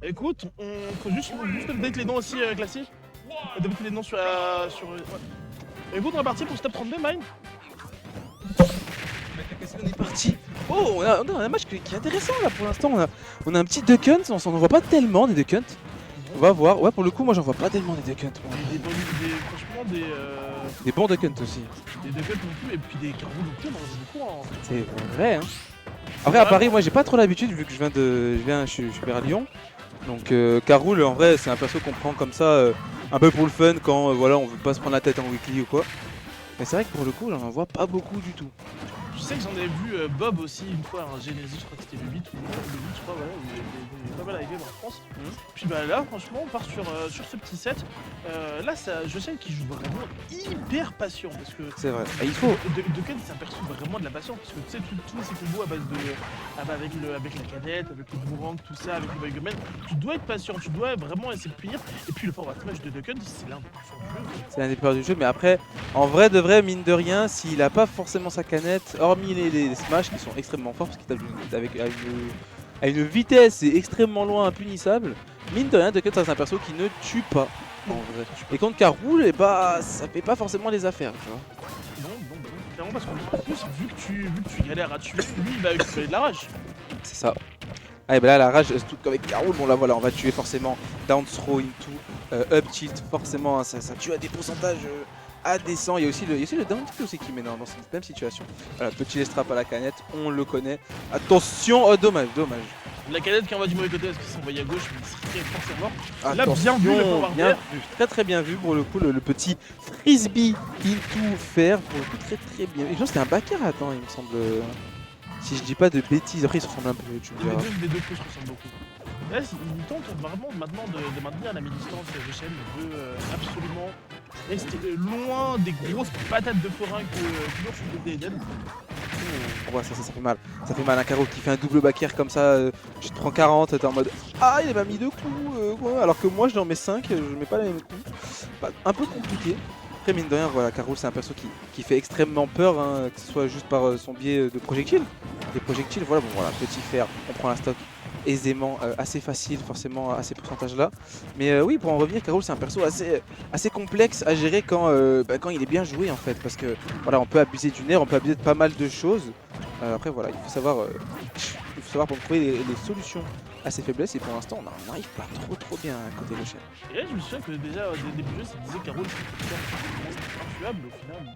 Écoute, on faut juste update les noms aussi classiques. Update les noms sur ouais. Écoute, on est parti pour step 32, Mine. On est parti. Oh, on a un match qui est intéressant là pour l'instant. On a un petit Duck Hunt, on s'en voit pas tellement des Duck Hunt. On va voir. Ouais, pour le coup, moi j'en vois pas tellement des Duck Hunt. Franchement, des bons Duck Hunt aussi. Des Duck Hunt non plus, et puis des carreaux non plus, on en a beaucoup. Hein. C'est vrai, hein. Après, à Paris, moi j'ai pas trop l'habitude vu que je suis vers Lyon. Donc, Caroul, en vrai, c'est un perso qu'on prend comme ça, un peu pour le fun quand voilà, on veut pas se prendre la tête en weekly ou quoi. Mais c'est vrai que pour le coup, j'en vois pas beaucoup du tout. Je sais que j'en ai vu Bob aussi une fois, un Genesis, je crois que c'était le 8 ou le 8, je crois, voilà, il est pas mal arrivé en France. Puis bah là, franchement, on part sur ce petit set. Là, je sais qu'il joue vraiment hyper patient parce que. C'est vrai, il faut. Ducken, c'est un perso vraiment de la patience parce que tu sais, tous ces combos à base de. avec la cadette, avec le boomerang, tout ça, avec le Bugman, tu dois être patient, tu dois vraiment essayer de punir. Et puis le forward smash de Ducken, c'est l'un des plus forts du jeu. C'est l'un des plus forts du jeu, mais après, en vrai de vrai, mine de rien, s'il a pas forcément sa canette, hormis les smash qui sont extrêmement forts parce qu'il tape à une vitesse et extrêmement loin, impunissable, mine de rien, Ducken c'est un perso qui ne tue pas. En vrai. Et contre Caroul, bah, ça fait pas forcément les affaires, tu vois. Non, clairement parce qu'en plus, vu que tu galères à tuer, lui il va récupérer de la rage. C'est ça. Ah et bah là la rage, tout comme avec Caroul, bon là voilà, on va tuer forcément down throw into up tilt, forcément hein, ça tue à des pourcentages indécents. Il y a aussi le down tilt aussi qui met dans cette même situation. Voilà, petit strap à la canette, on le connaît. Attention, oh, dommage. La canette qui envoie du mauvais côté parce qu'il s'est envoyé à gauche, mais il serait forcément. Là, attention, bien vu le pouvoir bien vu, très bien vu pour le coup, le petit frisbee into fer, pour le coup très bien. Et je pense que c'était un backer, attends, il me semble. Si je dis pas de bêtises, après ils se ressemblent un peu, tu me diras. Les deux coups se ressemblent beaucoup. Là, il tente vraiment maintenant de maintenir la mi-distance. Gechel veut absolument rester loin des grosses patates de forain que toujours je suis Eden. Ouais, ça fait mal. Ça fait mal un carreau qui fait un double backer comme ça, tu te prends 40, t'es en mode ah il m'a mis 2 coups, quoi. Alors que moi je en mets 5, je mets pas les mêmes coups. Bah, un peu compliqué. Après mine de rien, voilà, Caroul c'est un perso qui fait extrêmement peur, hein, que ce soit juste par son biais de projectiles. Des projectiles, voilà, bon voilà, petit fer, on prend la stock aisément, assez facile forcément à ces pourcentages là. Mais oui, pour en revenir, Caroul c'est un perso assez complexe à gérer quand il est bien joué en fait. Parce que voilà, on peut abuser du nerf, on peut abuser de pas mal de choses. Après voilà, il faut savoir pour trouver les solutions à ses faiblesses et pour l'instant on n'arrive pas trop bien à côté Gechel. Et là je me souviens que déjà au début du jeu ça disait Carole c'était intuable au final.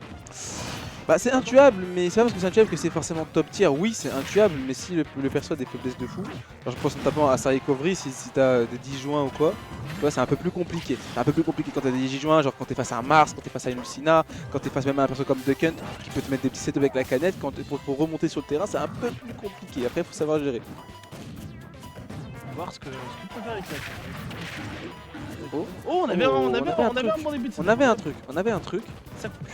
Bah c'est intuable, mais c'est pas parce que c'est intuable que c'est forcément top tier. Oui c'est intuable, mais si le perso a des faiblesses de fou, alors je pense notamment à sa recovery si t'as des 10 joints ou quoi, tu vois c'est un peu plus compliqué. C'est un peu plus compliqué quand t'as des 10 joints, genre quand t'es face à un Mars, quand t'es face à une Lucina, quand t'es face même à un perso comme Duck Hunt qui peut te mettre des petits sets avec la canette, pour remonter sur le terrain c'est un peu plus compliqué. Après faut savoir gérer. On va voir ce que tu peux faire avec ça. Oh, on avait un bon début de on avait un truc. Ça coupe.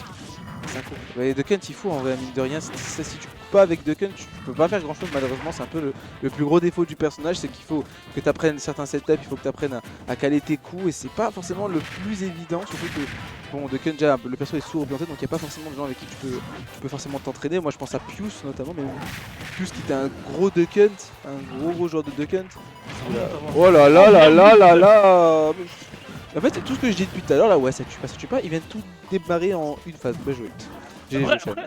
Ouais, Duck Hunt il faut en vrai, mine de rien, si tu coupes pas avec Duck Hunt, tu peux pas faire grand chose malheureusement. C'est un peu le plus gros défaut du personnage, c'est qu'il faut que tu apprennes certains setups, il faut que tu apprennes à caler tes coups et c'est pas forcément le plus évident, surtout que bon, Duck Hunt déjà le perso est sourd-orienté donc il n'y a pas forcément de gens avec qui tu peux forcément t'entraîner. Moi je pense à Pius notamment, mais Pius qui était un gros Duck Hunt, un gros joueur de Duck Hunt. Oh là là là là là là. En fait, tout ce que je dis depuis tout à l'heure, là, ouais, ça tue pas, ils viennent tout démarrer en une phase. Bien joué.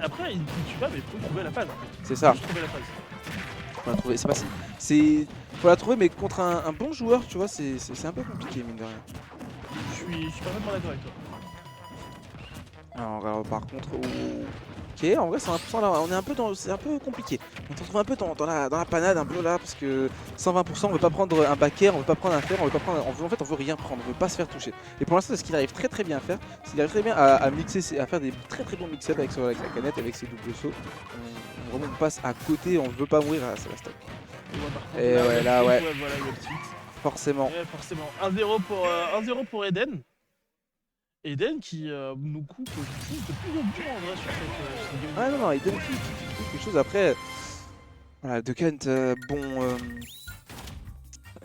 Après, il tue pas, mais il faut trouver la phase. C'est ça. Faut trouver la phase. Faut la trouver, c'est pas si. Faut la trouver, mais contre un bon joueur, tu vois, c'est un peu compliqué, mine de rien. Je suis parfaitement d'accord avec toi. Alors, par contre, ok, en vrai, 100% là, on est un peu dans. C'est un peu compliqué. On se retrouve un peu dans la panade, un peu là, parce que 120%, on veut pas prendre un backer, on veut pas prendre un fer, on veut rien prendre, on veut pas se faire toucher. Et pour l'instant, c'est ce qu'il arrive très bien à faire. Il arrive très bien à mixer, à faire des très bons mix-up avec la canette, avec ses doubles sauts. Vraiment, on passe à côté, on veut pas mourir à la stock. Et ouais, là, ouais. Voilà, forcément. Ouais, forcément. 1-0 pour Eden. Eden qui nous coupe de plus en plus en vrai sur cette game. Ah non, Eden qui quelque chose après. Voilà, Duck Hunt, bon.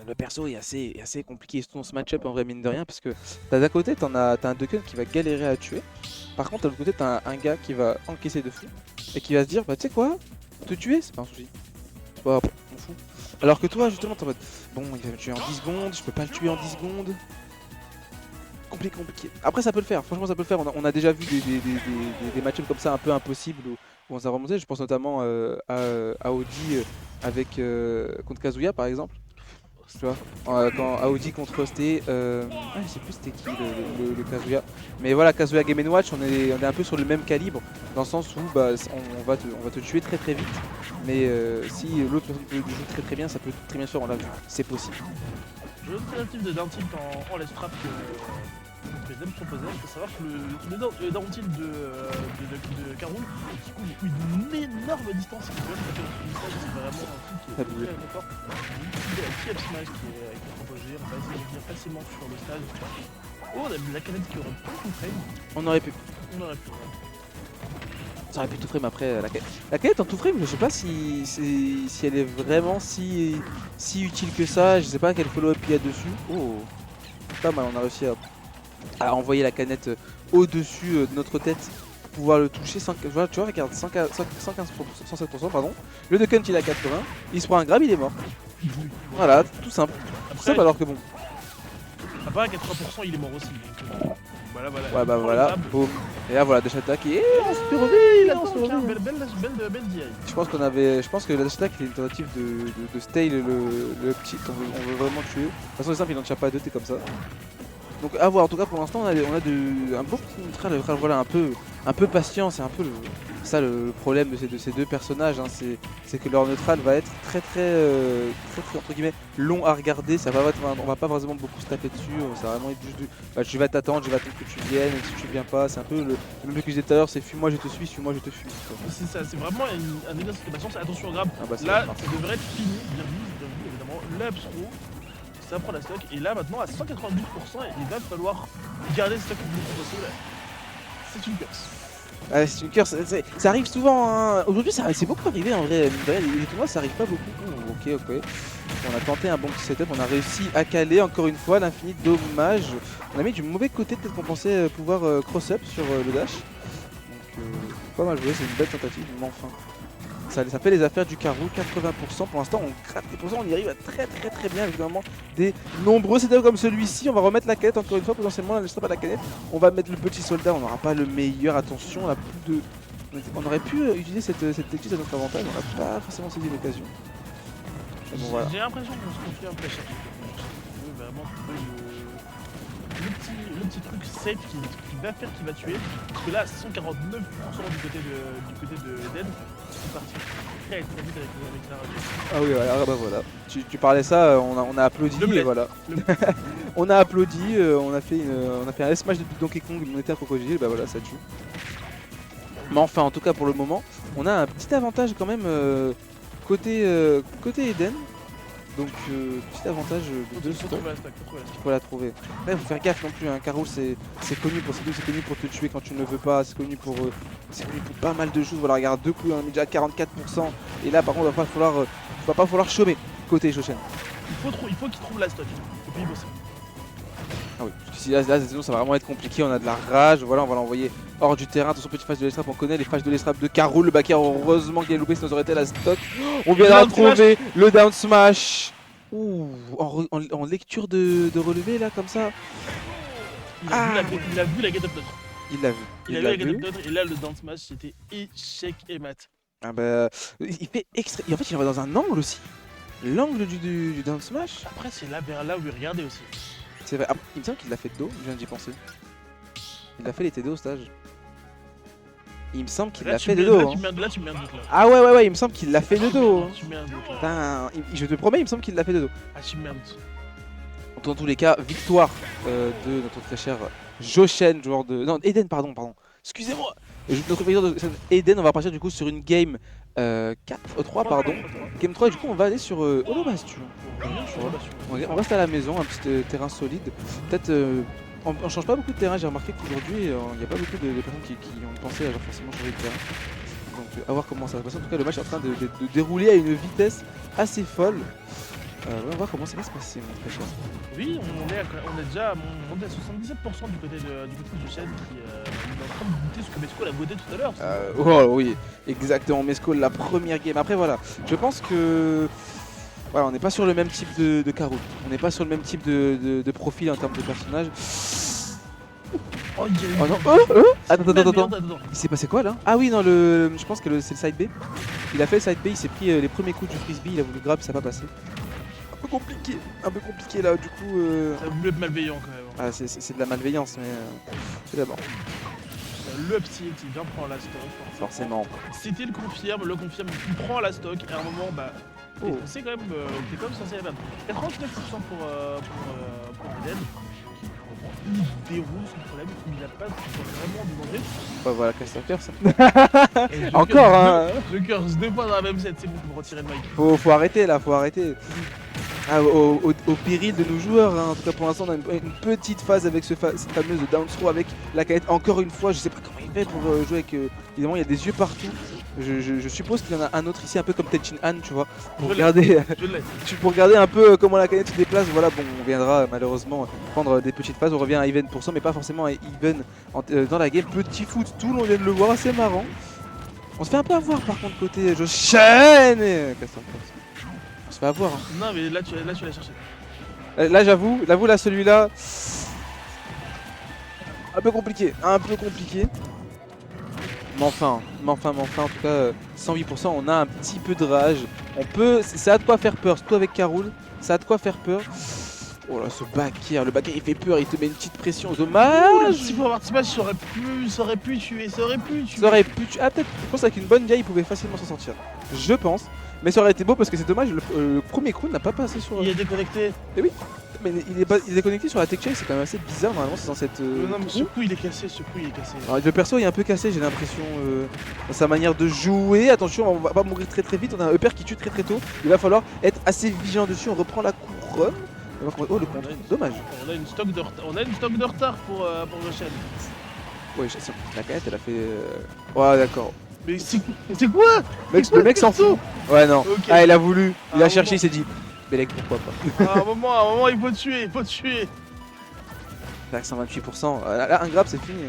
Le perso est assez compliqué dans ce match-up en vrai, mine de rien, parce que d'un côté, t'as un Duck Hunt qui va galérer à tuer. Par contre, de l'autre côté, t'as un gars qui va encaisser de fou et qui va se dire, bah tu sais quoi, te tuer, c'est pas un souci. Bah, on fout. Alors que toi, justement, t'es en mode bon, il va me tuer en 10 secondes, je peux pas le tuer en 10 secondes. Compliqué. Après, ça peut le faire, franchement, ça peut le faire. On a déjà vu des match-ups comme ça un peu impossibles où on s'est remonté. Je pense notamment à Audi avec contre Kazuya par exemple. Tu vois, quand Audi contre c'était je sais plus c'était qui le Kazuya, mais voilà, Kazuya Game & Watch, on est un peu sur le même calibre dans le sens où bah, on va te tuer très très vite, mais si l'autre personne joue très très bien, ça peut très bien se faire, on l'a vu, c'est possible. Le alternative de down tilt en left trap que Zem proposait, il faut savoir que le down tilt de Karul qui couvre une énorme distance qui peut être c'est vraiment un truc qui est très fort. Il y a le T-Up Smash qui est proposé, on va essayer de venir facilement sur le stage. Oh, on a la canette qui aurait pu tout frame. On aurait pu. Ça aurait pu tout frame après la canette en tout frame, je sais pas si elle est vraiment si utile que ça, je sais pas quel follow-up il y a dessus. Oh, pas mal, on a réussi à envoyer la canette au-dessus de notre tête pour pouvoir le toucher. Tu vois, regarde, 115%, 107%, pardon. Le Duck Hunt il est à 80, il se prend un grab, il est mort. Voilà, tout simple. Après, tout simple alors que bon. Après à 80% il est mort aussi. Donc, voilà. Ouais bah voilà, boum. Et là voilà, dash attack et on se fait reveal, belle DI. Je pense que la dash attack est une tentative de stay le petit qu'on veut vraiment tuer. De toute façon c'est simple, il n'en tire pas deux, t'es comme ça. Donc à voir, en tout cas pour l'instant on a un beau petit neutral, voilà, un peu patient, c'est un peu le problème de ces deux personnages, hein, c'est que leur neutral va être très entre guillemets long à regarder, on va pas vraiment beaucoup se taper dessus, ça va vraiment être juste je vais t'attendre, que tu viennes, et si tu viens pas, c'est un peu le même que je disais tout à l'heure, c'est fuis-moi je te suis-moi je te fuis. C'est ça, c'est vraiment un exercice de patience, attention au grab, bah, là ça devrait être fini, bien vu évidemment, l'ups throw. Ça prend la stock et là maintenant à 192% il va falloir garder ce stock le plus possible. C'est une curse. Ouais, c'est une curse, ça arrive souvent, hein. Aujourd'hui c'est beaucoup arrivé en vrai, les tournois ça arrive pas beaucoup. Ok. On a tenté un bon petit setup, on a réussi à caler encore une fois l'infini dommage. On a mis du mauvais côté, peut-être qu'on pensait pouvoir cross-up sur le dash. Donc pas mal joué, c'est une belle tentative, mais enfin. Ça fait les affaires du Karul, 80%. Pour l'instant, on gratte les pourcents, on y arrive à très bien. Évidemment, des nombreux setups comme celui-ci. On va remettre la canette encore une fois, potentiellement, la pas la canette. On va mettre le petit soldat, on n'aura pas le meilleur. Attention, on a plus de. On aurait pu utiliser cette technique à notre avantage, on n'a pas forcément saisi l'occasion. Bon, voilà. J'ai l'impression qu'on se confie un peu à chaque fois. Vraiment trouver le petit truc safe qui va faire qu'il va tuer. Parce que là, 149% du côté de Dead, c'est parti très vite avec la radio. Ah oui, voilà, bah voilà. Tu parlais ça, on a applaudi et voilà. On a applaudi, on a fait un S-Smash de Donkey Kong, on était à crocodile, bah voilà, ça tue. Mais enfin, en tout cas pour le moment, on a un petit avantage quand même côté Eden. Donc petit avantage de 2 stock. Il faut la trouver. Là il faut faire gaffe non plus, hein. Karul c'est connu pour ses deux, c'est connu pour te tuer quand tu ne le veux pas, c'est connu pour pas mal de choses. Voilà, regarde, deux coups, on est déjà à 44%. Et là par contre il va pas falloir chômer côté Joshen. Il faut qu'il trouve la stock. Et puis il bosse. Ah oui, parce que si là sinon ça va vraiment être compliqué, on a de la rage, voilà, on va l'envoyer hors du terrain. Attention, petit flash de l'estrap, on connaît les flashs de l'estrap de Karul, le backer, heureusement qu'il a loupé, sinon ça aurait été la stock. On vient de retrouver le down smash. Ouh, en lecture de relevé là, comme ça. Il a vu la get up notre. Il l'a vu. Il a vu la get up notre et là le down smash c'était échec et mat. Ah bah, il fait extra. Et en fait il va dans un angle aussi. L'angle du down smash. Après c'est là vers là où il regardait aussi. C'est vrai, il me semble qu'il l'a fait de dos, je viens d'y penser. Il a fait les TD au stage. Il me semble qu'il l'a fait de dos. Là tu mets un doute là. Ah ouais, il me semble qu'il l'a fait de dos. Tu mets un doute là. Putain, je te promets, il me semble qu'il l'a fait de dos. Ah tu mets un doute. Dans tous les cas, victoire de notre très cher Joshen, joueur de... Non, Eden, pardon. Excusez-moi. Notre victoire de Eden, on va partir du coup sur une game 3, pardon. Game 3, et du coup on va aller sur Holobastion. On reste à la maison, un petit terrain solide. Peut-être... on change pas beaucoup de terrain, j'ai remarqué qu'aujourd'hui il n'y a pas beaucoup de personnes qui ont pensé à forcément changer de terrain. Donc à voir comment ça va se passer. En tout cas le match est en train de dérouler à une vitesse assez folle. On va voir comment ça va se passer, mon très cher. Oui, on est déjà monté à 77% du côté de Joshen qui est en train de buter ce que Mesco l'a voté tout à l'heure. Oh oui, exactement, Mesco la première game. Après voilà, je pense que Voilà, on n'est pas sur le même type de Karul. On n'est pas sur le même type de profil en termes de personnage. Oh, il y a eu... Oh non, attends. Il s'est passé quoi là? Ah oui, non, je pense que c'est le side B. Il a fait le side B, il s'est pris les premiers coups du frisbee, il a voulu grab, ça n'a pas passé. Un peu compliqué là, du coup. Ça a voulu être malveillant quand même. Ah, c'est de la malveillance, mais c'est d'abord. Le petit, il vient prendre la stock. Forcément. C'était le confirme, il prend la stock et à un moment, bah. Oh. C'est quand même, t'es quand même censé la battre. 89% pour Eden. Il déroule son problème, il a pas vraiment demandé. Bah voilà, Castaker ça. Encore hein. Le curse 2 fois dans la même set, c'est bon pour retirer le mic. Faut arrêter là, faut arrêter. Ah, au péril de nos joueurs, hein. En tout cas pour l'instant on a une petite phase avec cette fameuse down throw avec la canette. Encore une fois, je sais pas comment il fait pour jouer avec... évidemment il y a des yeux partout. Je suppose qu'il y en a un autre ici, un peu comme Tenchin Han, tu vois. Pour regarder un peu comment la canette se déplace. Voilà, bon, on viendra malheureusement prendre des petites phases. On revient à Even %, mais pas forcément à Even dans la game. Petit foot tool, on vient de le voir, assez marrant. On se fait un peu avoir par contre côté Joshen. On se fait avoir. Hein. Non mais là tu l'as cherché. Là j'avoue, là celui-là, un peu compliqué. Mais enfin, en tout cas, 108%, on a un petit peu de rage. On peut, ça a de quoi faire peur, surtout avec Karul, ça a de quoi faire peur. Oh là, ce backer, le backer il fait peur, il te met une petite pression, dommage. Si pour avoir match, ça aurait pu tuer. Ah peut-être, je pense qu'avec une bonne vieille il pouvait facilement s'en sortir. Je pense, mais ça aurait été beau parce que c'est dommage, le premier coup n'a pas passé sur... Il est déconnecté. Eh oui, mais il est connecté sur la tech chain, c'est quand même assez bizarre, normalement c'est dans cette... Non mais ce coup il est cassé, Alors, le perso il est un peu cassé, j'ai l'impression, dans sa manière de jouer. Attention, on va pas mourir très vite, on a un upper qui tue très tôt. Il va falloir être assez vigilant dessus, on reprend la couronne. Oh le contre, dommage. On a une stock de retard pour Goshen. Ouais, la canette elle a fait... Ouais d'accord. Mais c'est quoi? Le mec s'en fout. Ouais non, okay. Ah il a voulu, il a cherché, il s'est dit Belek pourquoi pas. À un moment il faut tuer, Là 128%, là un grab c'est fini.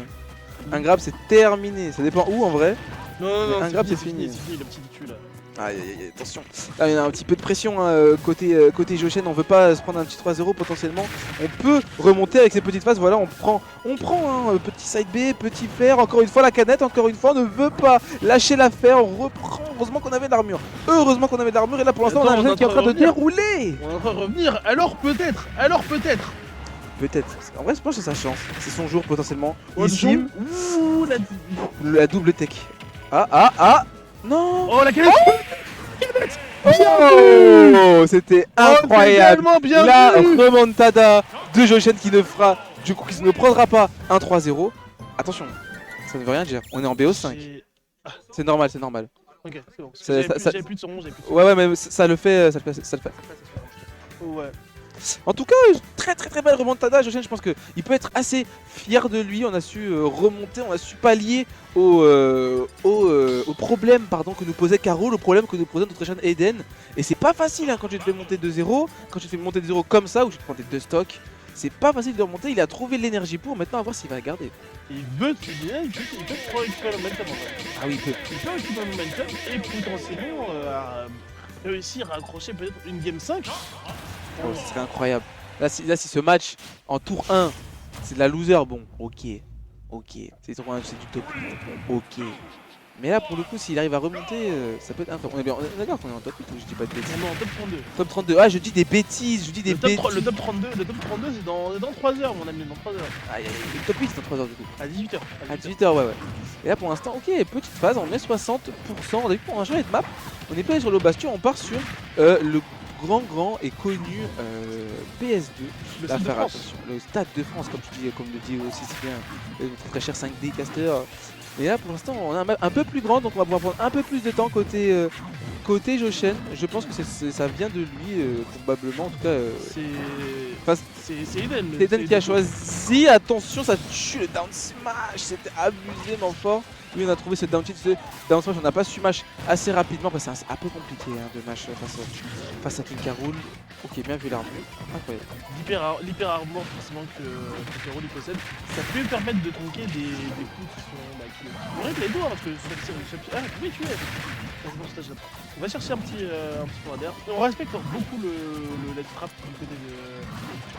Un grab c'est terminé, ça dépend où en vrai. Non, un grab c'est fini. C'est fini, le petit tue là. Aïe, attention. Là, il y a un petit peu de pression hein, côté Joshen. On veut pas se prendre un petit 3-0 potentiellement. On peut remonter avec ces petites phases. Voilà, on prend hein, petit side B, petit fer. Encore une fois, la canette, encore une fois, on ne veut pas lâcher l'affaire. On reprend. Heureusement qu'on avait de l'armure. Et là, pour l'instant, on a un Joshen qui est en train de dérouler. On est en train de revenir. Alors peut-être. Peut-être. En vrai, je pense que c'est sa chance. C'est son jour potentiellement. Ici. Ouh, la double tech. Ah. Non. Oh la canette. Oh, c'était incroyable. Bien la remontada de Joshen qui ne fera, du coup, qui ne prendra pas un 3-0. Attention, ça ne veut rien dire. On est en BO5. C'est normal. Ok, c'est bon. J'avais plus de son, Ouais, mais ça le fait. Ouais. En tout cas, très belle remontada. Joshen, je pense qu'il peut être assez fier de lui. On a su remonter, on a su pallier au problème que nous posait Karul, au problème que nous posait notre chaîne Eden. Et c'est pas facile hein, quand tu te fais monter de 0, quand tu te fais monter de 0 comme ça, où tu te prends tes 2 stocks. C'est pas facile de remonter, il a trouvé l'énergie pour maintenant à voir s'il va garder. Il peut récupérer le momentum en fait. Ah oui, il peut. Il peut récupérer le momentum et potentiellement réussir à accrocher peut-être une game 5. Oh, ce serait incroyable. Là, si ce match en tour 1, c'est de la loser, bon, ok. C'est tour 1, c'est du top 8, ok. Mais là, pour le coup, s'il arrive à remonter, ça peut être incroyable. On est d'accord qu'on est en top 8 ou je dis pas de bêtises? Non, en top 32. Top 32, ah, je dis des bêtises, Le top 32, c'est dans 3 heures, mon ami, dans 3 heures. Le top 8, c'est dans 3 heures du coup. À 18h. À 18h, ouais. Et là, pour l'instant, ok, petite phase, on met 60%. On a vu pour un jeu de map, on n'est pas allé sur le bastion, on part sur le grand et connu PS2. Le Stade de France. Le Stade de France, comme le dit aussi si bien notre très cher 5D caster. Mais là pour l'instant on a un peu plus grand, donc on va pouvoir prendre un peu plus de temps côté Joshen. Je pense que ça vient de lui probablement, en tout cas. C'est Eden. C'est Eden qui a choisi. Attention, ça tue le down smash, c'était abusément fort. Oui, on a trouvé ce down tilt, ce down smash, on n'a pas su mash assez rapidement parce que c'est un peu compliqué hein, de mash face à King Karul. Ok, bien vu l'armure, incroyable. L'hyper armor forcément que Karul il possède, ça peut permettre de tronquer des coups qui sont... qui pourraient être les deux hein, parce que ah, oui tu es. C'est bon stage là. On va chercher un petit point d'air. On respecte beaucoup le let's trap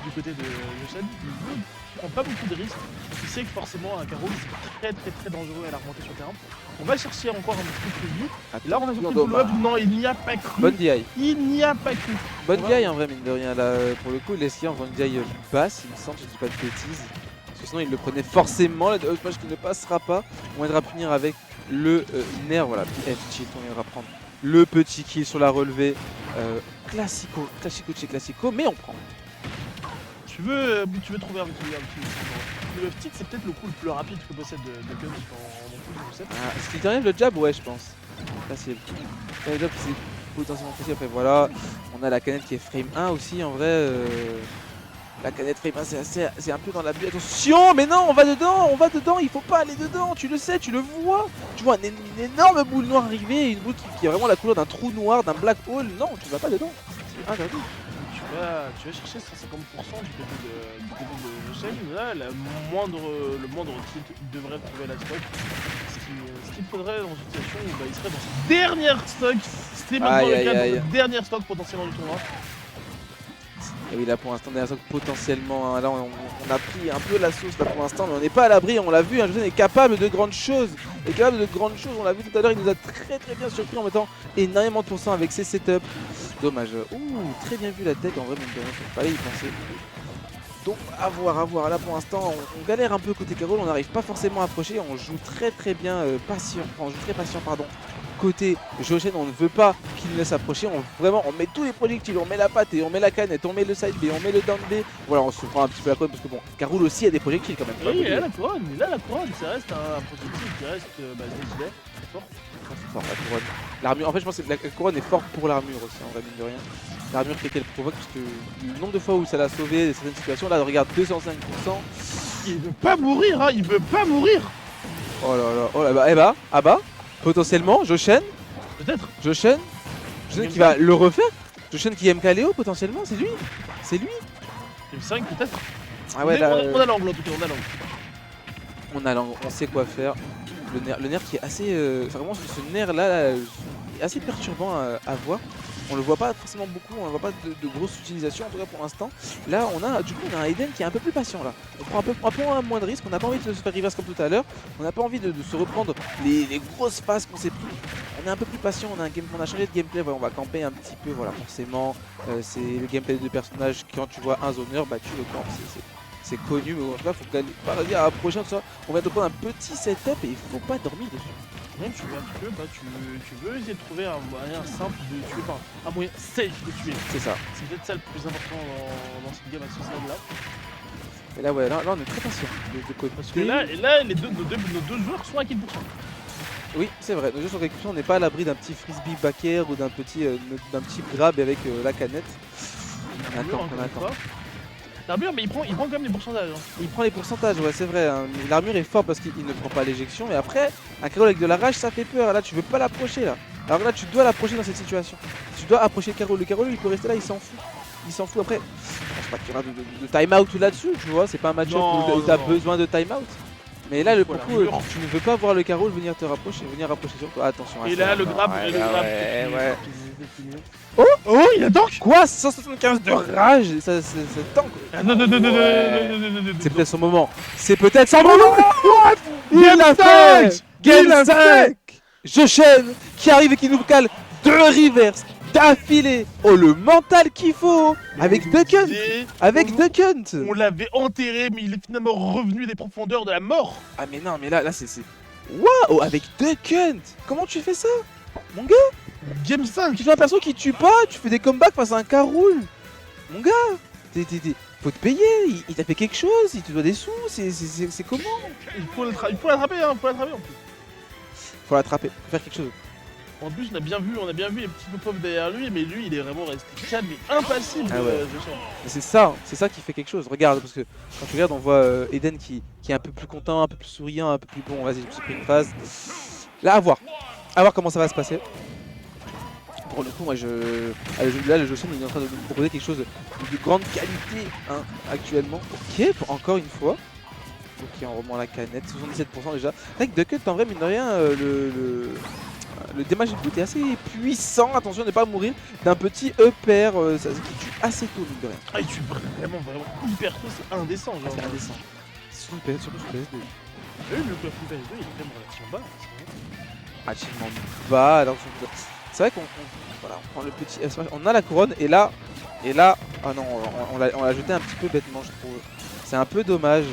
du côté de Yoshad. Il prend pas beaucoup de risques. Il sait que forcément un carreau c'est très dangereux à la remontée sur le terrain. On va chercher encore un petit peu plus vite. Et là on a surpris le follow-up. Non, il n'y a pas cru. Bonne DI. Il n'y a pas cru. Bonne DI en vrai, mine de rien. Là, pour le coup, il esquive en faisant une DI basse, il me semble, je dis pas de bêtises. Parce que sinon, il le prenait forcément. Le smash qui ne passera pas. On viendra punir avec le nerf. Voilà, F-cheat, on viendra prendre le petit kill sur la relevée. Classico chez classico, mais on prend. Tu veux trouver un petit le petit, c'est peut-être le coup le plus rapide que possède de Gun en tout, Ce qui t'arrive le jab, ouais, je pense. Facile. Le jab, c'est potentiellement possible. Après, voilà, on a la canette qui est frame 1 aussi. En vrai, la canette frame 1, c'est un peu dans l'abus. Attention, mais non, on va dedans. Il faut pas aller dedans. Tu le sais, tu le vois. Tu vois une énorme boule noire arriver, une boule qui a vraiment la couleur d'un trou noir, d'un black hole. Non, tu vas pas dedans. C'est interdit. Tu vas chercher 150% du côté de Yosheng. Là, le moindre tilt devrait trouver la stock. Ce qu'il faudrait dans une situation où il serait dans sa dernière stock. C'est maintenant le cas dans la dernière stock potentiellement du tournoi. Et oui, là pour l'instant, dernière stock potentiellement. Hein, là, on a pris un peu la sauce là pour l'instant, mais on n'est pas à l'abri. On l'a vu, Yosheng est capable de grandes choses. On l'a vu tout à l'heure, il nous a très bien surpris en mettant énormément de pourcents avec ses setups. Dommage. Ouh, très bien vu la tech, en vrai, même de rien, il fallait y penser. Donc à voir. Là pour l'instant, on galère un peu côté Carole, on n'arrive pas forcément à approcher, on joue très bien patient, côté Yosheng, on ne veut pas qu'il nous laisse approcher, on met tous les projectiles, on met la patte, on met la canette, on met le side B, on met le down B. Voilà, on se prend un petit peu la couronne parce que bon, Carole aussi a des projectiles quand même. Oui, il a la couronne, ça reste un projectile qui reste décidé, c'est fort. C'est fort la couronne. L'armure, en fait je pense que la couronne est forte pour l'armure aussi, en vrai, mine de rien. L'armure qu'elle provoque, parce que le nombre de fois où ça l'a sauvé dans certaines situations, là regarde 205%. Il veut pas mourir, hein, il veut pas mourir. Oh là, bah, potentiellement, Yosheng. Peut-être. Yosheng qui va le refaire. Yosheng qui aime Kaleo potentiellement, c'est lui. Game 5 peut-être. Ah ouais, là, on a l'angle en tout cas, on a l'angle, on sait quoi faire. Le nerf qui est assez... vraiment ce nerf là, est assez perturbant à voir. On le voit pas forcément beaucoup, on ne voit pas de grosse utilisation en tout cas pour l'instant. Là on a un Eden qui est un peu plus patient là. On prend un peu moins de risques, on n'a pas envie de se faire reverse comme tout à l'heure. On n'a pas envie de se reprendre les grosses phases qu'on s'est pris. On est un peu plus patient, on a changé de gameplay, on va camper un petit peu, voilà forcément. C'est le gameplay de personnage, quand tu vois un zoneur, bah tu le campes. C'est connu, mais en tout cas, faut pas réussir à approcher tout ça. On vient de prendre un petit setup et il faut pas dormir dessus. Non, tu veux un petit peu, tu veux essayer de trouver un moyen simple de tuer, enfin un moyen safe de tuer. C'est ça. C'est peut-être ça le plus important dans cette game à ce stade-là. Et là, ouais, là on est très patient de côté. Parce que là nos deux joueurs sont à 15%. Oui, c'est vrai, nos jeux sont quelque chose, on n'est pas à l'abri d'un petit frisbee back air ou d'un petit grab avec la canette. On attend. L'armure, mais il prend quand même les pourcentages. Hein. Il prend les pourcentages, ouais, c'est vrai. Hein. L'armure est forte parce qu'il ne prend pas l'éjection. Mais après, un Carole avec de la rage, ça fait peur. Là, tu veux pas l'approcher là. Alors là, tu dois l'approcher dans cette situation. Tu dois approcher le Carole. Le Carole, il peut rester là, il s'en fout. Après, je pense pas qu'il y aura de time-out là-dessus, tu vois. C'est pas un match-up où tu as besoin de time-out. Mais là, pour le coup, tu ne veux pas voir le Carole venir te rapprocher, sur toi. Attention. Et là, le grab. Ouais. Oh, il a tank. Quoi, 175 de rage, ça tank. Non. C'est peut-être son moment. Il a fait Game 5. Yosheng qui arrive et qui nous cale 2 reverse d'affilée. Oh, le mental qu'il faut. Avec Duck Hunt. On l'avait enterré, mais il est finalement revenu des profondeurs de la mort. Ah mais non, mais là c'est... Waouh, avec Duck Hunt. Comment tu fais ça, mon gars? Game 5. Tu fais un perso qui tue pas, tu fais des comebacks face à un Carole. Mon gars, faut te payer, il t'a fait quelque chose, il te doit des sous, c'est comment? Il faut l'attraper, hein, en plus. Faut l'attraper, faut faire quelque chose. En plus, on a bien vu les petits pop-up derrière lui, mais lui, il est vraiment resté calme et impassible. Ah ouais. C'est ça qui fait quelque chose. Regarde, parce que quand tu regardes, on voit Eden qui est un peu plus content, un peu plus souriant, un peu plus bon. Vas-y, j'ai pris une phase. Là, à voir comment ça va se passer. Pour le coup, moi, là, le Yosheng il est en train de nous proposer quelque chose de grande qualité hein, actuellement. Ok, encore une fois. Ok, on remet la canette, 77% déjà. C'est vrai que Duck Hunt, en vrai, mine de rien, le damage input est assez puissant, attention à ne pas mourir d'un petit E-pair ça qui tue assez tôt mine de rien. Ah, il tue vraiment hyper tôt, c'est indécent. Genre. C'est indécent. Surtout sur PS2. Le flip PS2 il est quand même relativement bas. Relativement bas, alors c'est vrai qu'on voilà, on prend le petit S-Smash, on a la couronne et là, ah non, on l'a jeté un petit peu bêtement je trouve. C'est un peu dommage.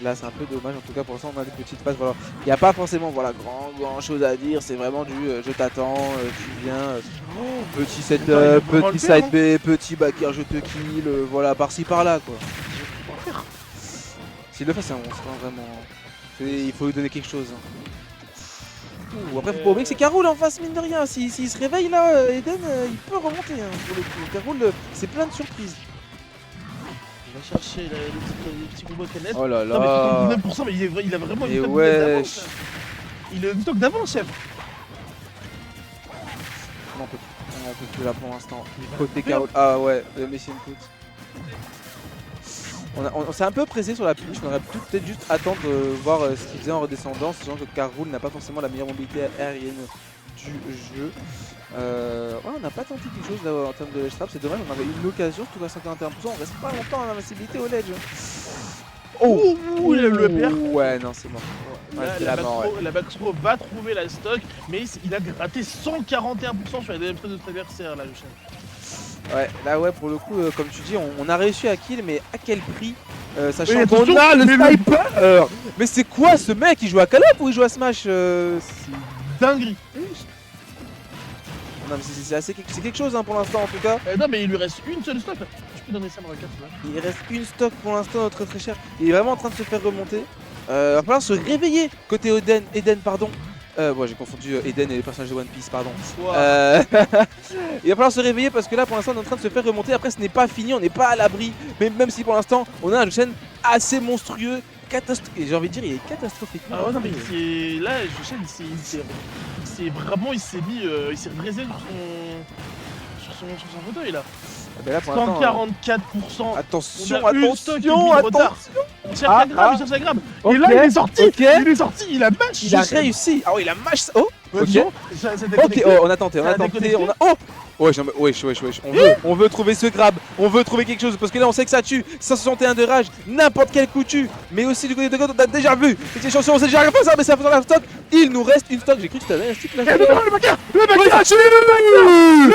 Là c'est un peu dommage, en tout cas pour l'instant on a des petites phases, voilà. Il n'y a pas forcément voilà, grand chose à dire, c'est vraiment du je t'attends, tu viens, petit setup, petit side B, petit backer, je te kill, voilà, par-ci par-là quoi. S'il le fait c'est un monstre, hein, vraiment. Il faut lui donner quelque chose. Ouh, après faut pas oublier que c'est Carole en face mine de rien, s'il se réveille là, Eden il peut remonter hein, pour le coup. Carole c'est plein de surprises. Il va chercher le petit combo de canette. Oh là là. Non mais 19% mais il a vraiment une top d'avance. Il a une stock d'avance chef. On peut plus là pour l'instant. Côté Carole. Ah ouais, le Messi input. On s'est un peu pressé sur la push, on aurait pu peut-être juste attendre de voir ce qu'il faisait en redescendant, sachant que Carole n'a pas forcément la meilleure mobilité aérienne du jeu. Ouais, on n'a pas tenté quelque chose là en termes de ledge trap, c'est dommage, on avait eu l'occasion, tout à 51%, on reste pas longtemps en invincibilité au ledge. Oh, il a le PR. Ouais, non, c'est mort. Ouais, la backthrow va trouver la stock, mais il a gratté 141% sur les DMT de notre adversaire là, le chef. Ouais, là ouais, pour le coup, comme tu dis, on a réussi à kill, mais à quel prix sachant oui, qu'on a le sniper. Mais c'est quoi ce mec? Il joue à Call of ou il joue à Smash? C'est dinguerie. Non mais c'est quelque chose hein, pour l'instant en tout cas. Non mais il lui reste une seule stock là. Je peux donner ça dans la carte là. Il reste une stock pour l'instant très cher. Il est vraiment en train de se faire remonter. Va falloir se réveiller côté Eden pardon. Bon j'ai confondu Eden et les personnages de One Piece pardon. Wow. Il va falloir se réveiller parce que là pour l'instant on est en train de se faire remonter. Après ce n'est pas fini, on n'est pas à l'abri. Même si pour l'instant on a un chaîne assez monstrueux. J'ai envie de dire il est catastrophique. Ah ouais non mais c'est là je sais il s'est mis il s'est redressé sur son fauteuil là. Ah ben là, pour 144%. Attention. On cherche la grab, il cherche la grab. Okay, et là il est sorti. Okay. Il est sorti, il a match. Il a réussi. Ah oui, il a match. Oh. Ok. Ok, oh, on a tenté, on a. Oh. Wesh. On veut trouver ce grab, on veut trouver quelque chose parce que là on sait que ça tue. 161 de rage, n'importe quel coup tue. Mais aussi du côté de God, on a déjà vu. C'était chanceux, on sait déjà faire ça, mais ça fait dans la stock. Il nous reste une stock. J'ai cru que c'était un stick là. Le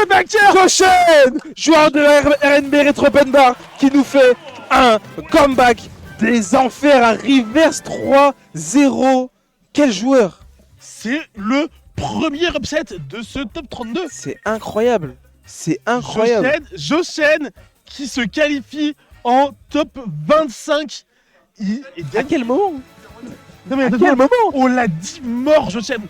backer Joshen, joueur de RNB Retro Open Bar, qui nous fait un comeback des enfers à reverse 3-0. Quel joueur! C'est le premier upset de ce top 32. C'est incroyable. C'est incroyable. Joshen qui se qualifie en top 25. À quel moment? Non mais à quel moment? On l'a dit mort Joshen.